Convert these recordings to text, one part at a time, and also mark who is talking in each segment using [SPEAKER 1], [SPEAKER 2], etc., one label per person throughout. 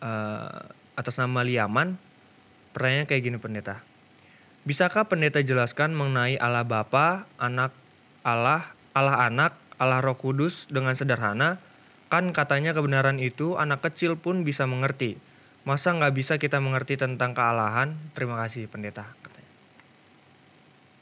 [SPEAKER 1] eh, atas nama Liaman. Pertanyaannya kayak gini pendeta. Bisakah pendeta jelaskan mengenai Allah Bapa, Allah Anak, Allah Roh Kudus dengan sederhana? Kan katanya kebenaran itu anak kecil pun bisa mengerti. Masa nggak bisa kita mengerti tentang kealahan? Terima kasih pendeta.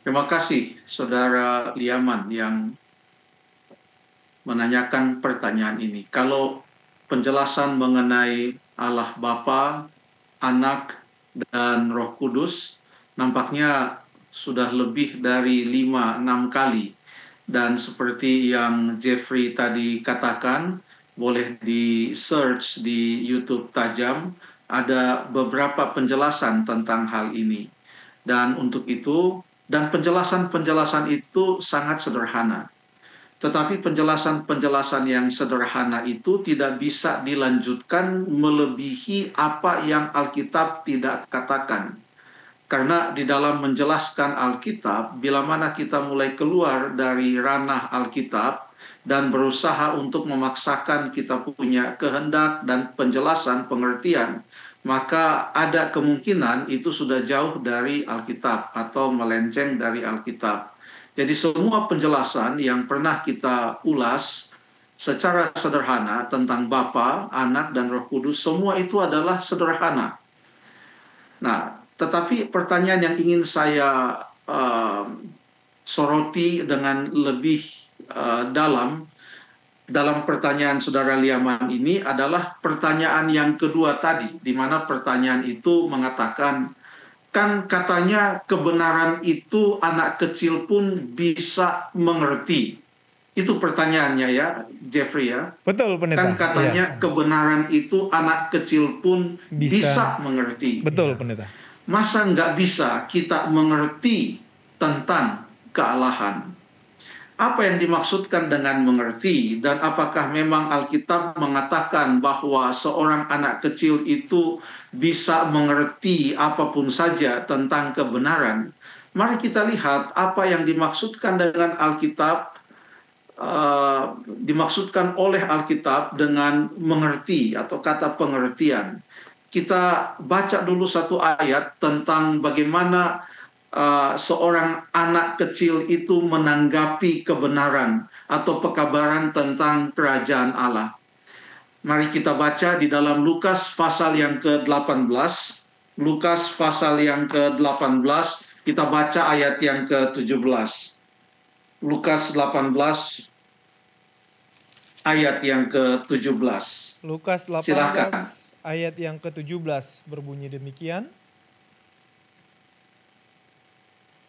[SPEAKER 2] Terima kasih Saudara Liaman yang menanyakan pertanyaan ini. Kalau penjelasan mengenai Allah Bapa, Anak, dan Roh Kudus nampaknya sudah lebih dari 5-6 kali. Dan seperti yang Jeffrey tadi katakan, boleh di-search di YouTube Tajam, ada beberapa penjelasan tentang hal ini. Dan untuk itu, dan penjelasan-penjelasan itu sangat sederhana. Tetapi penjelasan-penjelasan yang sederhana itu tidak bisa dilanjutkan melebihi apa yang Alkitab tidak katakan. Karena di dalam menjelaskan Alkitab, bila mana kita mulai keluar dari ranah Alkitab dan berusaha untuk memaksakan kita punya kehendak dan penjelasan pengertian, maka ada kemungkinan itu sudah jauh dari Alkitab atau melenceng dari Alkitab. Jadi semua penjelasan yang pernah kita ulas secara sederhana tentang Bapa, Anak, dan Roh Kudus, semua itu adalah sederhana. Nah, tetapi pertanyaan yang ingin saya soroti dengan lebih dalam pertanyaan Saudara Liaman ini adalah pertanyaan yang kedua tadi, di mana pertanyaan itu mengatakan, kan katanya kebenaran itu anak kecil pun bisa mengerti. Itu pertanyaannya ya, Jeffrey ya.
[SPEAKER 3] Betul, pendeta.
[SPEAKER 2] Kan katanya kebenaran itu anak kecil pun bisa mengerti.
[SPEAKER 3] Betul, pendeta.
[SPEAKER 2] Masa nggak bisa kita mengerti tentang kealahan? Apa yang dimaksudkan dengan mengerti, dan apakah memang Alkitab mengatakan bahwa seorang anak kecil itu bisa mengerti apapun saja tentang kebenaran? Mari kita lihat apa yang dimaksudkan dengan Alkitab, dimaksudkan oleh Alkitab dengan mengerti atau kata pengertian. Kita baca dulu satu ayat tentang bagaimana seorang anak kecil itu menanggapi kebenaran atau pekabaran tentang kerajaan Allah. Mari kita baca di dalam Lukas pasal yang ke-18. Lukas pasal yang ke-18, kita baca ayat yang ke-17. Lukas 18 ayat yang ke-17.
[SPEAKER 3] Lukas 18
[SPEAKER 2] Silakan.
[SPEAKER 3] Ayat yang ke-17 berbunyi demikian.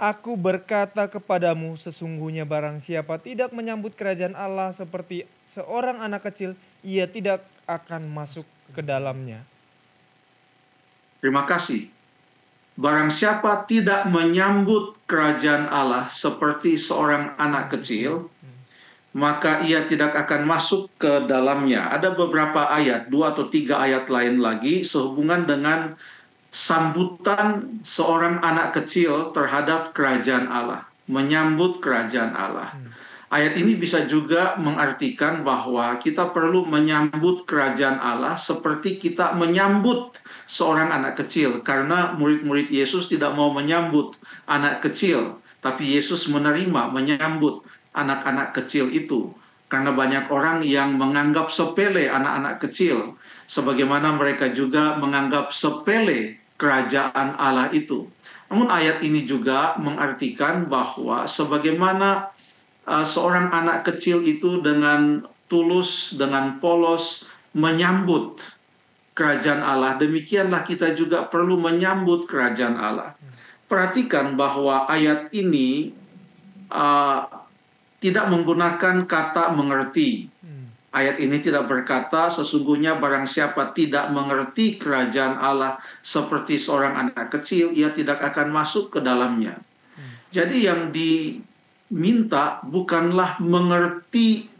[SPEAKER 3] Aku berkata kepadamu, sesungguhnya barang siapa tidak menyambut kerajaan Allah seperti seorang anak kecil, ia tidak akan masuk ke dalamnya.
[SPEAKER 2] Terima kasih. Barang siapa tidak menyambut kerajaan Allah seperti seorang anak kecil, maka ia tidak akan masuk ke dalamnya. Ada beberapa ayat, 2 atau 3 ayat lain lagi sehubungan dengan sambutan seorang anak kecil terhadap kerajaan Allah, menyambut kerajaan Allah. Ayat ini bisa juga mengartikan bahwa kita perlu menyambut kerajaan Allah seperti kita menyambut seorang anak kecil, karena murid-murid Yesus tidak mau menyambut anak kecil, tapi Yesus menyambut anak-anak kecil itu, karena banyak orang yang menganggap sepele anak-anak kecil, sebagaimana mereka juga menganggap sepele kerajaan Allah itu. Namun ayat ini juga mengartikan bahwa sebagaimana seorang anak kecil itu dengan tulus, dengan polos menyambut kerajaan Allah, demikianlah kita juga perlu menyambut kerajaan Allah. Perhatikan bahwa ayat ini tidak menggunakan kata mengerti. Ayat ini tidak berkata sesungguhnya barang siapa tidak mengerti kerajaan Allah seperti seorang anak kecil, ia tidak akan masuk ke dalamnya. Jadi yang diminta bukanlah mengerti,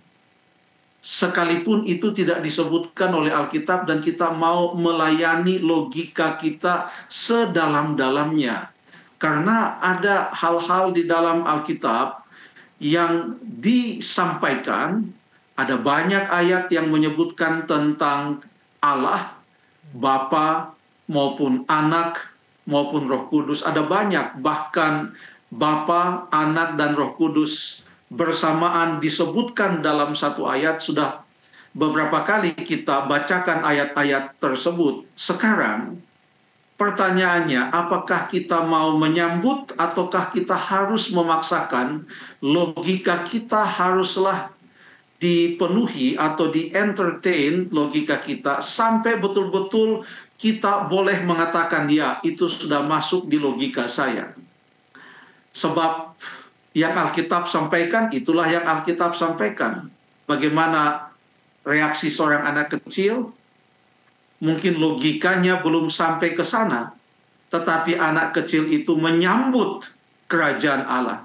[SPEAKER 2] sekalipun itu tidak disebutkan oleh Alkitab dan kita mau melayani logika kita sedalam-dalamnya. Karena ada hal-hal di dalam Alkitab yang disampaikan, ada banyak ayat yang menyebutkan tentang Allah, Bapa maupun Anak maupun Roh Kudus. Ada banyak, bahkan Bapa, Anak, dan Roh Kudus bersamaan disebutkan dalam satu ayat. Sudah beberapa kali kita bacakan ayat-ayat tersebut. Sekarang pertanyaannya, apakah kita mau menyambut ataukah kita harus memaksakan? Logika kita haruslah dipenuhi atau di-entertain logika kita sampai betul-betul kita boleh mengatakan, ya, itu sudah masuk di logika saya. Sebab yang Alkitab sampaikan, itulah yang Alkitab sampaikan. Bagaimana reaksi seorang anak kecil? Mungkin logikanya belum sampai ke sana, tetapi anak kecil itu menyambut kerajaan Allah.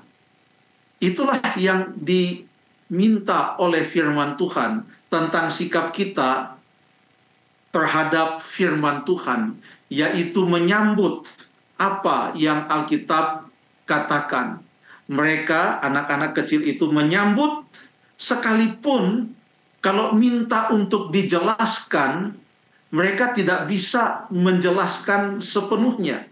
[SPEAKER 2] Itulah yang diminta oleh firman Tuhan tentang sikap kita terhadap firman Tuhan, yaitu menyambut apa yang Alkitab katakan. Mereka, anak-anak kecil itu menyambut, sekalipun kalau minta untuk dijelaskan, mereka tidak bisa menjelaskan sepenuhnya.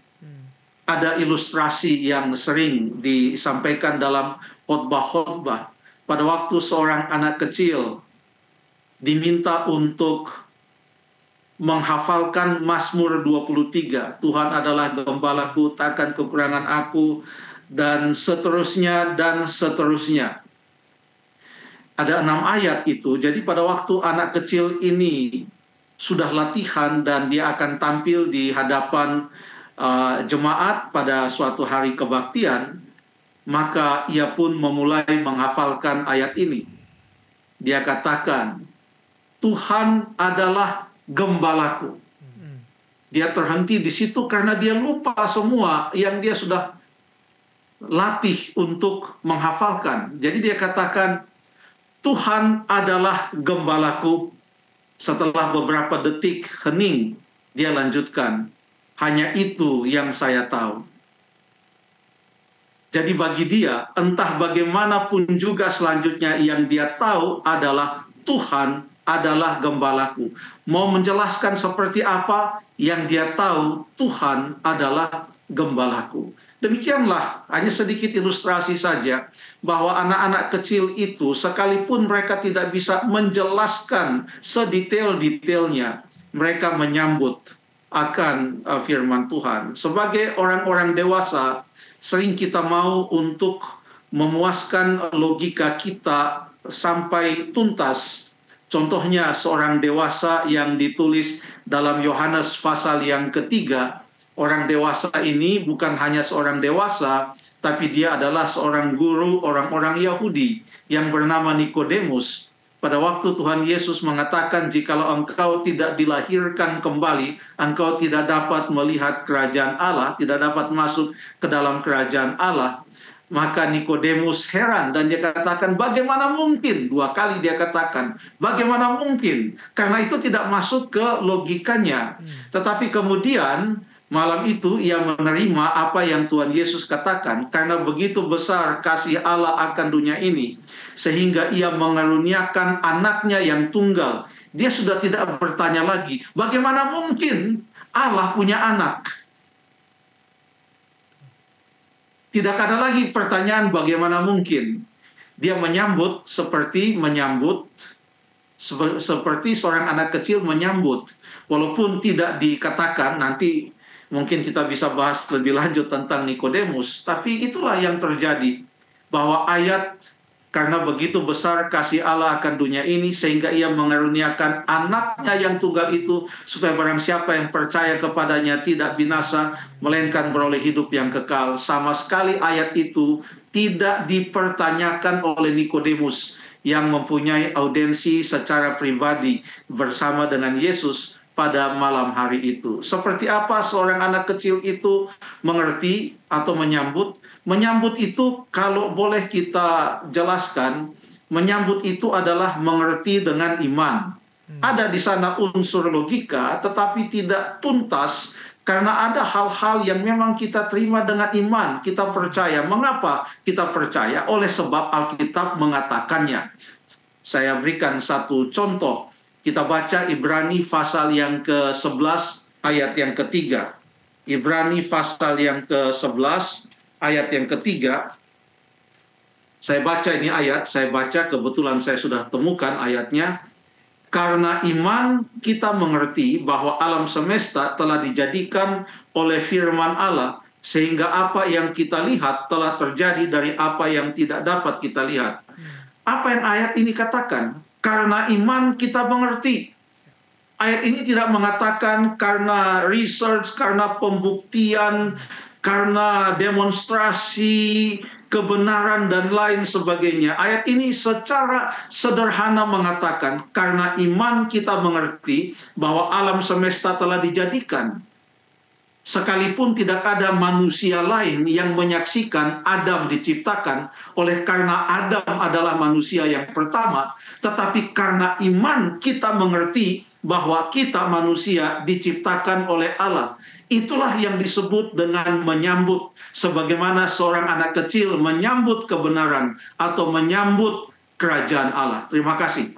[SPEAKER 2] Ada ilustrasi yang sering disampaikan dalam khotbah-khotbah. Pada waktu seorang anak kecil diminta untuk menghafalkan Mazmur 23, Tuhan adalah gembalaku, takkan kekurangan aku, dan seterusnya, dan seterusnya. Ada 6 ayat itu. Jadi pada waktu anak kecil ini sudah latihan dan dia akan tampil di hadapan jemaat pada suatu hari kebaktian, maka ia pun memulai menghafalkan ayat ini. Dia katakan, Tuhan adalah gembalaku. Dia terhenti di situ karena dia lupa semua yang dia sudah latih untuk menghafalkan. Jadi dia katakan, Tuhan adalah gembalaku. Setelah beberapa detik hening, dia lanjutkan, hanya itu yang saya tahu. Jadi bagi dia, entah bagaimanapun juga selanjutnya yang dia tahu adalah Tuhan adalah gembalaku. Mau menjelaskan seperti apa, yang dia tahu Tuhan adalah gembalaku. Demikianlah, hanya sedikit ilustrasi saja, bahwa anak-anak kecil itu sekalipun mereka tidak bisa menjelaskan sedetail-detailnya, mereka menyambut akan firman Tuhan. Sebagai orang-orang dewasa, sering kita mau untuk memuaskan logika kita sampai tuntas. Contohnya seorang dewasa yang ditulis dalam Yohanes pasal yang ketiga. Orang dewasa ini bukan hanya seorang dewasa, tapi dia adalah seorang guru orang-orang Yahudi yang bernama Nikodemus. Pada waktu Tuhan Yesus mengatakan, jikalau engkau tidak dilahirkan kembali, engkau tidak dapat melihat kerajaan Allah, tidak dapat masuk ke dalam kerajaan Allah. Maka Nikodemus heran dan dia katakan, bagaimana mungkin? 2 kali dia katakan, bagaimana mungkin? Karena itu tidak masuk ke logikanya. Tetapi kemudian malam itu ia menerima apa yang Tuhan Yesus katakan, karena begitu besar kasih Allah akan dunia ini, sehingga ia mengaruniakan anaknya yang tunggal. Dia sudah tidak bertanya lagi, bagaimana mungkin Allah punya anak? Tidak ada lagi pertanyaan bagaimana mungkin. Dia menyambut seperti seorang anak kecil menyambut. Walaupun tidak dikatakan, nanti mungkin kita bisa bahas lebih lanjut tentang Nikodemus, tapi itulah yang terjadi, bahwa ayat, karena begitu besar kasih Allah akan dunia ini, sehingga ia mengaruniakan anaknya yang tunggal itu, supaya barang siapa yang percaya kepadanya tidak binasa, melainkan beroleh hidup yang kekal. Sama sekali ayat itu tidak dipertanyakan oleh Nikodemus yang mempunyai audiensi secara pribadi bersama dengan Yesus pada malam hari itu. Seperti apa seorang anak kecil itu mengerti atau menyambut? Menyambut itu, kalau boleh kita jelaskan, menyambut itu adalah mengerti dengan iman. Ada di sana unsur logika, tetapi tidak tuntas, karena ada hal-hal yang memang kita terima dengan iman, kita percaya. Mengapa kita percaya? Oleh sebab Alkitab mengatakannya. Saya berikan satu contoh. Kita baca Ibrani pasal yang ke-11 ayat yang ketiga. Ibrani pasal yang ke-11 ayat yang ketiga. Saya baca ini ayat, saya baca, kebetulan saya sudah temukan ayatnya. Karena iman kita mengerti bahwa alam semesta telah dijadikan oleh firman Allah, sehingga apa yang kita lihat telah terjadi dari apa yang tidak dapat kita lihat. Apa yang ayat ini katakan? Karena iman kita mengerti. Ayat ini tidak mengatakan karena research, karena pembuktian, karena demonstrasi, kebenaran, dan lain sebagainya. Ayat ini secara sederhana mengatakan, karena iman kita mengerti bahwa alam semesta telah dijadikan. Sekalipun tidak ada manusia lain yang menyaksikan Adam diciptakan, oleh karena Adam adalah manusia yang pertama, tetapi karena iman kita mengerti bahwa kita manusia diciptakan oleh Allah. Itulah yang disebut dengan menyambut, sebagaimana seorang anak kecil menyambut kebenaran atau menyambut kerajaan Allah. Terima kasih.